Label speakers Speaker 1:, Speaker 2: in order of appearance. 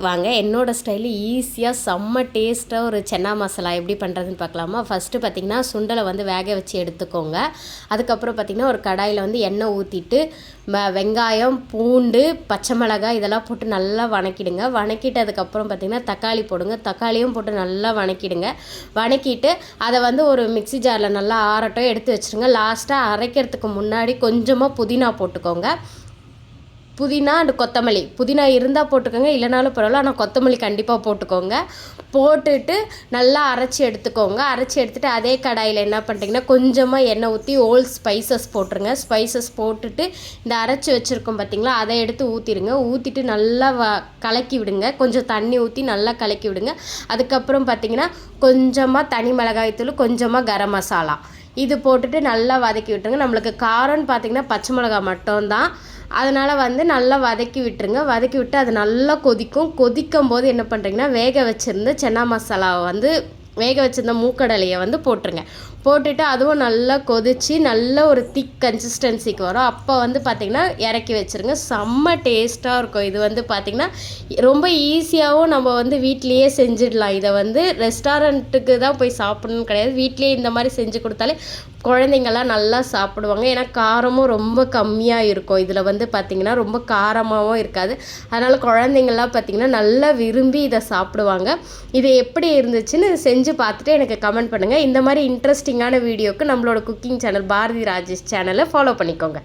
Speaker 1: வாங்க என்னோடய ஸ்டைலு ஈஸியாக செம்ம டேஸ்ட்டாக ஒரு சென்னா மசாலா எப்படி பண்ணுறதுன்னு பார்க்கலாமா. ஃபஸ்ட்டு பார்த்திங்கன்னா சுண்டலை வந்து வேக வச்சு எடுத்துக்கோங்க. அதுக்கப்புறம் பார்த்திங்கன்னா ஒரு கடாயில் வந்து எண்ணெய் ஊற்றிட்டு வெங்காயம், பூண்டு, பச்சை மிளகாய் இதெல்லாம் போட்டு நல்லா வணக்கிடுங்க. வணக்கிட்டதுக்கப்புறம் பார்த்திங்கன்னா தக்காளி போடுங்க. தக்காளியும் போட்டு நல்லா வணக்கிடுங்க. வணக்கிட்டு அதை வந்து ஒரு மிக்ஸி ஜாரில் நல்லா ஆறட்டும் எடுத்து வச்சுருங்க. லாஸ்ட்டாக அரைக்கிறதுக்கு முன்னாடி கொஞ்சமாக புதினா போட்டுக்கோங்க. புதினா அண்டு கொத்தமல்லி, புதினா இருந்தால் போட்டுக்கோங்க, இல்லைனாலும் பரவாயில்ல, ஆனால் கொத்தமல்லி கண்டிப்பாக போட்டுக்கோங்க. போட்டுட்டு நல்லா அரைச்சி எடுத்துக்கோங்க. அரைச்சி எடுத்துகிட்டு அதே கடாயில் என்ன பண்ணுறீங்கன்னா கொஞ்சமாக எண்ணெய் ஊற்றி ஓல் ஸ்பைசஸ் போட்டுருங்க. ஸ்பைசஸ் போட்டுட்டு இந்த அரைச்சி வச்சுருக்கோம் பார்த்திங்களா, அதை எடுத்து ஊற்றிடுங்க. ஊற்றிட்டு நல்லா கலக்கி விடுங்க. கொஞ்சம் தண்ணி ஊற்றி நல்லா கலக்கி விடுங்க. அதுக்கப்புறம் பார்த்திங்கன்னா கொஞ்சமாக தனி மிளகாய்த்தூள், கொஞ்சமாக கரம் மசாலா இது போட்டுட்டு நல்லா வதக்கி விட்டுருங்க. நம்மளுக்கு காரம்னு பார்த்திங்கன்னா பச்சை மிளகா மட்டும்தான், அதனால் வந்து நல்லா வதக்கி விட்டுருங்க. வதக்கி விட்டு அது நல்லா கொதிக்கும் போது என்ன பண்ணுறீங்கன்னா வேக வச்சுருந்த சென்னா மசாலாவை வந்து வேக வச்சுருந்த மூக்கடலையை வந்து போட்டுருங்க. போட்டுட்டு அதுவும் நல்லா கொதித்து நல்ல ஒரு திக் கன்சிஸ்டன்சிக்கு வரும். அப்போ வந்து பார்த்திங்கன்னா இறக்கி வச்சுருங்க. செம்ம டேஸ்ட்டாக இருக்கும். இது வந்து பார்த்திங்கன்னா ரொம்ப ஈஸியாகவும் நம்ம வந்து வீட்லேயே செஞ்சிடலாம். இதை வந்து ரெஸ்டாரண்ட்டுக்கு தான் போய் சாப்பிடணும்னு கிடையாது, வீட்லேயே இந்த மாதிரி செஞ்சு கொடுத்தாலே குழந்தைங்கள்லாம் நல்லா சாப்பிடுவாங்க. ஏன்னா காரமும் ரொம்ப கம்மியாக இருக்கும். இதில் வந்து பார்த்திங்கன்னா ரொம்ப காரமாகவும் இருக்காது. அதனால் குழந்தைங்கள்லாம் பார்த்திங்கன்னா நல்லா விரும்பி இதை சாப்பிடுவாங்க. இது எப்படி இருந்துச்சுன்னு செஞ்சு பார்த்துட்டு எனக்கு கமெண்ட் பண்ணுங்கள். இந்த மாதிரி இன்ட்ரெஸ்டிங்கான வீடியோக்கு நம்மளோட குக்கிங் சேனல் பாரதி ராஜேஷ் சேனலை ஃபாலோ பண்ணிக்கோங்க.